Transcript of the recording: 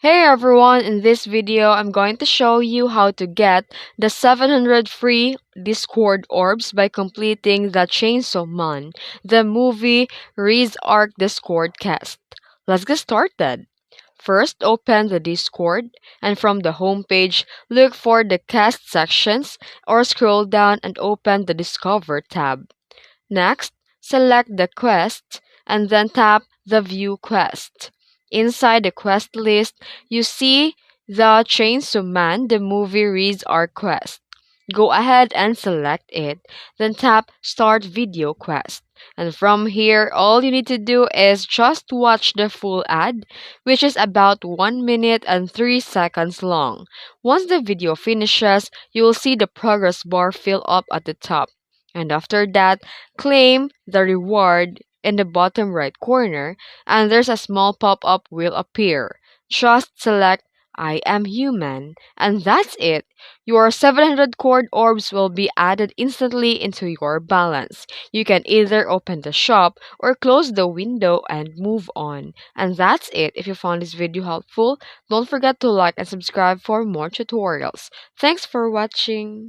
Hey everyone, in this video I'm going to show you how to get the 700 free Discord orbs by completing the Chainsaw Man, the movie Reze Arc Discord cast. Let's get started. First, open the Discord and from the homepage, look for the cast sections or scroll down and open the Discover tab. Next, select the quest and then tap the View Quest. Inside the quest list, you see the Chainsaw Man, the movie reads our quest. Go ahead and select it, then tap Start Video Quest. And from here, all you need to do is just watch the full ad, which is about 1 minute and 3 seconds long. Once the video finishes, you will see the progress bar fill up at the top. And after that, claim the reward in the bottom right corner, and there's a small pop up will appear. Just select I am human, and that's it. Your 700 cord orbs will be added instantly into your balance. You can either open the shop or close the window and move on. And that's it. If you found this video helpful, don't forget to like and subscribe for more tutorials. Thanks for watching.